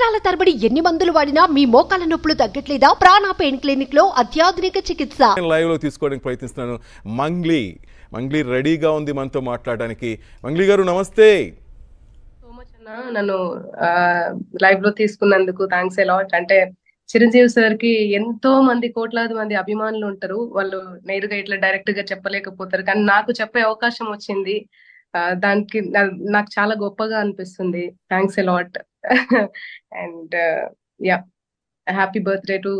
సంవత్సరాల తరబడి ఎన్ని మందులు వాడినా మీ మోకాల నొప్పులు తగ్గట్లేదా? ప్రాణ పెయిన్ క్లినిక్ లో అత్యాధునిక చికిత్స. లైవ్ లో తీసుకోవడానికి ప్రయత్నిస్తున్నాను. మంగ్లీ రెడీగా ఉంది మనతో మాట్లాడడానికి. మంగ్లీ గారు నమస్తే. సో మచ్ అన్న, నన్ను లైవ్ లో తీసుకున్నందుకు థ్యాంక్స్ ఎలాట్. అంటే చిరంజీవి సార్ కి ఎంతో మంది కోట్లాది మంది అభిమానులు ఉంటారు. వాళ్ళు నేరుగా ఇట్లా డైరెక్ట్ గా చెప్పలేకపోతారు, కానీ నాకు చెప్పే అవకాశం వచ్చింది. దానికి నాకు చాలా గొప్పగా అనిపిస్తుంది. Thanks allot. And yeah, happy birthday to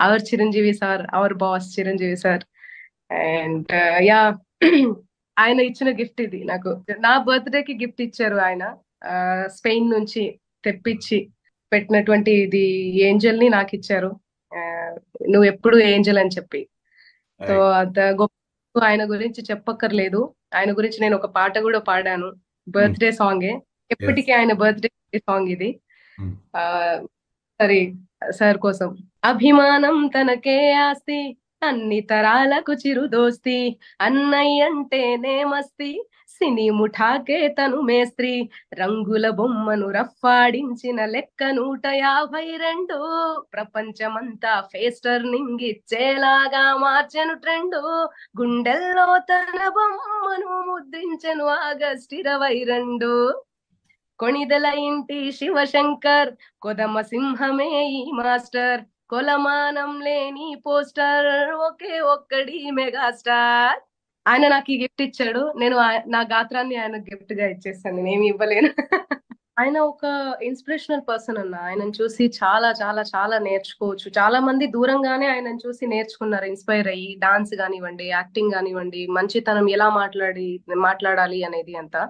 our Chiranjeevi sir, our boss Chiranjeevi sir. And yeah, ఆయన ఇచ్చిన గిఫ్ట్ ఇది నాకు. నా బర్త్డే కి గిఫ్ట్ ఇచ్చారు ఆయన. స్పెయిన్ నుంచి తెప్పించి పెట్టినటువంటి ఇది ఏంజల్ ని నాకు ఇచ్చారు. నువ్వు ఎప్పుడు ఏంజల్ అని చెప్పి. సో అంత గొప్ప. ఆయన గురించి చెప్పక్కర్లేదు. ఆయన గురించి నేను ఒక పాట కూడా పాడాను, బర్త్డే సాంగే. ఎప్పటికీ ఆయన బర్త్డే సాంగ్ ఇది. సరే, సార్ కోసం. అభిమానం తనకే ఆస్తి, అన్ని తరాలకు చిరుదోస్తి, అన్నయ్యంటేనే మస్తి, సినీ ముఠాకే తను మేస్త్రి, రంగుల బొమ్మను రఫ్ఫాడించిన లెక్క 152, ప్రపంచమంతా ఫేస్ టర్నింగ్ ఇచ్చేలాగా మార్చెను ట్రెండు, గుండెల్లో తన బొమ్మను ముద్రించెను ఆగస్టు 22. కొణిదెల ఇంటి శివశంకర్, కొదమ సింహమే ఈ మాస్టర్, కొలమానం లేని పోస్టర్, ఒకే ఒక్కడి మెగాస్టార్. ఆయన నాకు ఈ గిఫ్ట్ ఇచ్చాడు. నేను నా గాత్రాన్ని ఆయన గిఫ్ట్ గా ఇచ్చేస్తాను, నేనేమి ఇవ్వలేను. ఆయన ఒక ఇన్స్పిరేషనల్ పర్సన్ అన్న. ఆయనను చూసి చాలా చాలా చాలా నేర్చుకోవచ్చు. చాలా మంది దూరంగానే ఆయనను చూసి నేర్చుకున్నారు, ఇన్స్పైర్ అయ్యి. డాన్స్ కానివ్వండి, యాక్టింగ్ కానివ్వండి, మంచితనం ఎలా మాట్లాడాలి అనేది అంతా.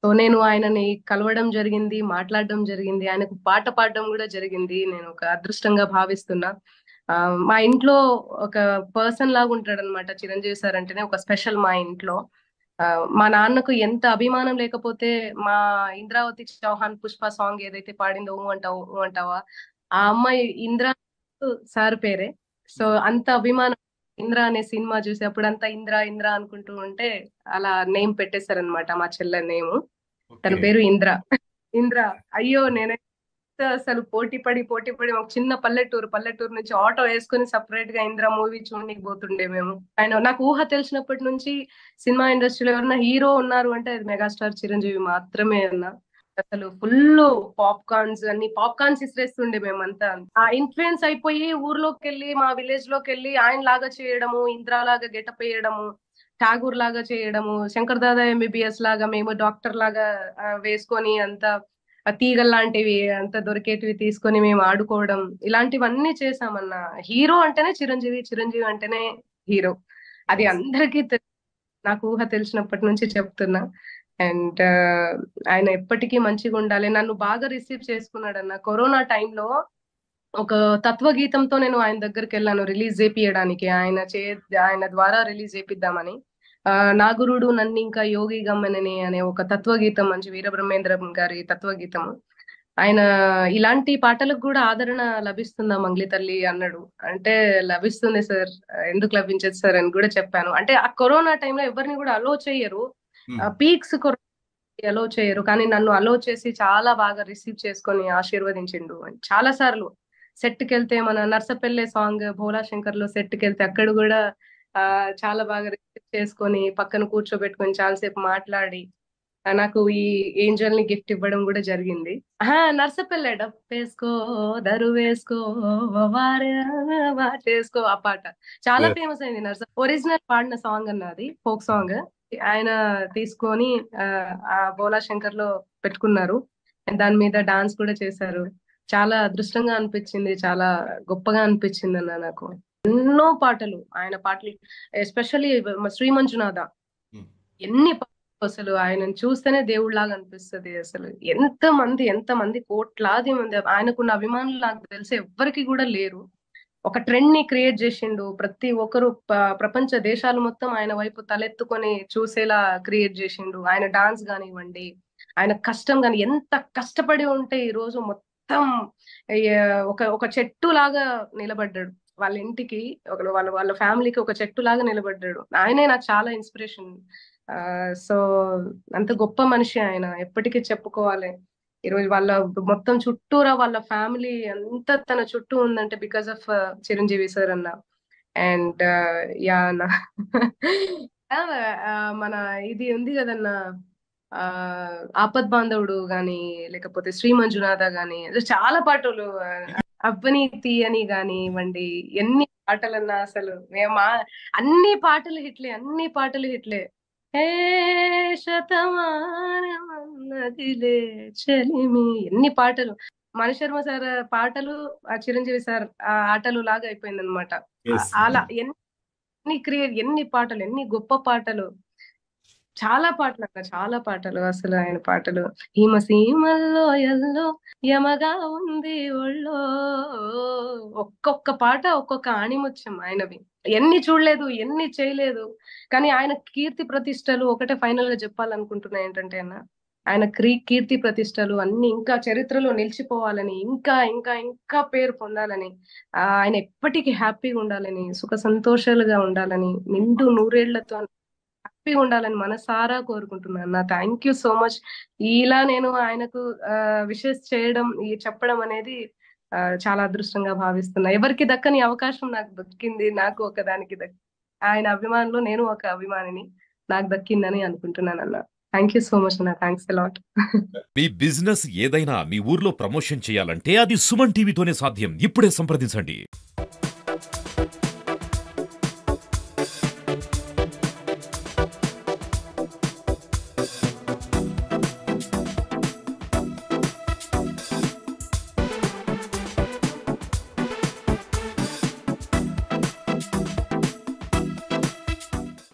సో నేను ఆయనని కలవడం జరిగింది, మాట్లాడడం జరిగింది, ఆయనకు పాట పాడడం కూడా జరిగింది. నేను ఒక అదృష్టంగా భావిస్తున్నా. మా ఇంట్లో ఒక పర్సన్ లాగా ఉంటాడు అనమాట చిరంజీవి సార్ అంటేనే ఒక స్పెషల్ మా ఇంట్లో. మా నాన్నకు ఎంత అభిమానం లేకపోతే మా ఇంద్రావతి చౌహాన్ పుష్ప సాంగ్ ఏదైతే పాడిందో ఊ అంటావా, ఆ అమ్మాయి ఇంద్ర సార్ పేరే. సో అంత అభిమానం. ఇంద్ర అనే సినిమా చూసి అప్పుడంతా ఇంద్ర ఇంద్ర అనుకుంటూ ఉంటే అలా నేమ్ పెట్టేశారనమాట మా చెల్లె నేము. తన పేరు ఇంద్ర. ఇంద్ర. అయ్యో, నేనైతే అసలు పోటీ పడి ఒక చిన్న పల్లెటూరు నుంచి ఆటో వేసుకుని సపరేట్ గా ఇంద్ర మూవీ చూడడానికి పోతుండే మేము. ఆయన నాకు ఊహ తెలిసినప్పటి నుంచి సినిమా ఇండస్ట్రీలో ఎవరైనా హీరో ఉన్నారు అంటే అది మెగాస్టార్ చిరంజీవి మాత్రమే అన్న. అసలు ఫుల్ పాప్కార్న్స్ ఇసిరేస్తుండే మేమంతా. ఆ ఇన్ఫ్లుయెన్స్ అయిపోయి ఊర్లోకి వెళ్ళి, మా విలేజ్ లోకి వెళ్ళి ఆయన లాగా చేయడము, ఇంద్రా లాగా గెటప్ వేయడము, ఠాగూర్ లాగా చేయడము, శంకర్ దాదా ఎంబీబీఎస్ లాగా మేము డాక్టర్ లాగా వేసుకొని అంత తీగల్ లాంటివి అంత దొరికేటివి తీసుకొని మేము ఆడుకోవడం, ఇలాంటివన్నీ చేసామన్న. హీరో అంటేనే చిరంజీవి, చిరంజీవి అంటేనే హీరో. అది అందరికీ నాకు ఊహ తెలిసినప్పటి నుంచి చెప్తున్నా. అండ్ ఆయన ఎప్పటికీ మంచిగా ఉండాలి. నన్ను బాగా రిసీవ్ చేసుకున్నాడు అన్న. కరోనా టైంలో ఒక తత్వగీతంతో నేను ఆయన దగ్గరికి వెళ్ళాను రిలీజ్ చేపియడానికి. ఆయన ద్వారా రిలీజ్ చేపిద్దామని. నాగురుడు నన్ను ఇంకా యోగి గమ్మనని అనే ఒక తత్వగీతం, మంచి వీరబ్రహ్మేంద్రం గారి తత్వగీతం. ఆయన ఇలాంటి పాటలకు కూడా ఆదరణ లభిస్తుందా మంగ్లీ తల్లి అన్నాడు. అంటే లభిస్తుంది సార్, ఎందుకు లభించదు సార్ అని కూడా చెప్పాను. అంటే ఆ కరోనా టైంలో ఎవరిని కూడా అలో చేయరు, పీక్స్ అలో చేయరు, కానీ నన్ను అలో చేసి చాలా బాగా రిసీవ్ చేసుకొని ఆశీర్వదించిండు. చాలా సార్లు సెట్కి వెళ్తే, మన నర్సపల్లె సాంగ్ భోలా శంకర్ లో సెట్కి వెళ్తే అక్కడ కూడా చాలా బాగా రిసీవ్ చేసుకొని పక్కన కూర్చోబెట్టుకొని చాలాసేపు మాట్లాడి నాకు ఈ ఏంజల్ ని గిఫ్ట్ ఇవ్వడం కూడా జరిగింది. నర్సపల్లె డప్పేసుకో దరు వేసుకో చేసుకో, ఆ పాట చాలా ఫేమస్ అయింది. ఒరిజినల్ పాడిన సాంగ్ అన్నది, ఫోక్ సాంగ్. ఆయన తీసుకొని ఆ బోలా శంకర్ లో పెట్టుకున్నారు. దాని మీద డాన్స్ కూడా చేశారు. చాలా అదృష్టంగా అనిపించింది, చాలా గొప్పగా అనిపించింది అన్న నాకు. ఎన్నో పాటలు, ఆయన పాటలు, ఎస్పెషల్లీ శ్రీ మంజునాథ, ఎన్ని అసలు ఆయనను చూస్తేనే దేవుళ్లాగా అనిపిస్తుంది. అసలు ఎంతమంది కోట్లాది మంది ఆయనకున్న అభిమానులు నాకు తెలిసి ఎవ్వరికి కూడా లేరు. ఒక ట్రెండ్ ని క్రియేట్ చేసిండు. ప్రతి ఒక్కరు ప్రపంచ దేశాలు మొత్తం ఆయన వైపు తలెత్తుకొని చూసేలా క్రియేట్ చేసిండు. ఆయన డాన్స్ కానివ్వండి, ఆయన కష్టం కానీ, ఎంత కష్టపడి ఉంటే ఈ రోజు మొత్తం ఒక చెట్టు లాగా నిలబడ్డాడు. వాళ్ళ ఇంటికి వాళ్ళ ఫ్యామిలీకి ఒక చెట్టు లాగా నిలబడ్డాడు. ఆయనే నాకు చాలా ఇన్స్పిరేషన్. సో అంత గొప్ప మనిషి ఆయన, ఎప్పటికీ చెప్పుకోవాలి. ఈరోజు వాళ్ళ మొత్తం చుట్టూరా వాళ్ళ ఫ్యామిలీ అంతా తన చుట్టూ ఉందంటే బికాస్ ఆఫ్ చిరంజీవి సార్ అన్న. అండ్ యా అన్న మన ఇది ఉంది కదన్న, ఆ ఆపద్ బాంధవుడు గాని, లేకపోతే శ్రీ మంజునాథ గాని, అసలు చాలా పాటలు, అవ్వనీతి అని కానివ్వండి, ఎన్ని పాటలన్నా అసలు అన్ని పాటలు హిట్లే, అన్ని పాటలు హిట్లే. ఏ శతమానమన్నదిలే చెలిమి, ఎన్ని పాటలు. మణిశర్మ సార్ పాటలు, ఆ చిరంజీవి సార్ ఆ ఆటలు లాగా అయిపోయింది అనమాట. అలా ఎన్ని పాటలు, ఎన్ని గొప్ప పాటలు, చాలా పాటలు అక్క, చాలా పాటలు. అసలు ఆయన పాటలు సీమల్లో ఎల్లో యమగా ఉంది ఒళ్ళో, ఒక్కొక్క పాట ఒక్కొక్క ఆణిముత్యం ఆయనవి. ఎన్ని చూడలేదు, ఎన్ని చేయలేదు, కానీ ఆయన కీర్తి ప్రతిష్టలు ఒకటే ఫైనల్ గా చెప్పాలనుకుంటున్నా ఏంటంటే అన్న, ఆయన కీర్తి ప్రతిష్టలు అన్ని ఇంకా చరిత్రలో నిలిచిపోవాలని, ఇంకా ఇంకా ఇంకా పేరు పొందాలని, ఆయన ఎప్పటికీ హ్యాపీగా ఉండాలని, సుఖ సంతోషాలుగా ఉండాలని, నిండు నూరేళ్లతో హ్యాపీగా ఉండాలని మనసారా కోరుకుంటున్నాను. నా థ్యాంక్ యూ సో మచ్. ఇలా నేను ఆయనకు విషెస్ చేయడం, చెప్పడం అనేది చాలా అదృష్టంగా భావిస్తున్నా. ఎవరికి దక్కని అవకాశం నాకు దక్కింది, నాకు ఒకదానికి ఆయన అభిమానులు నేను ఒక అభిమానిని, నాకు దక్కిందని అనుకుంటున్నాను అన్న. థ్యాంక్ యూ సో మచ్ అన్న, థ్యాంక్స్ అలాట్. మీ బిజినెస్ ఏదైనా మీ ఊర్లో ప్రమోషన్ చేయాలంటే అది సుమన్ టీవీతోనే సాధ్యం. ఇప్పుడే సంప్రదించండి.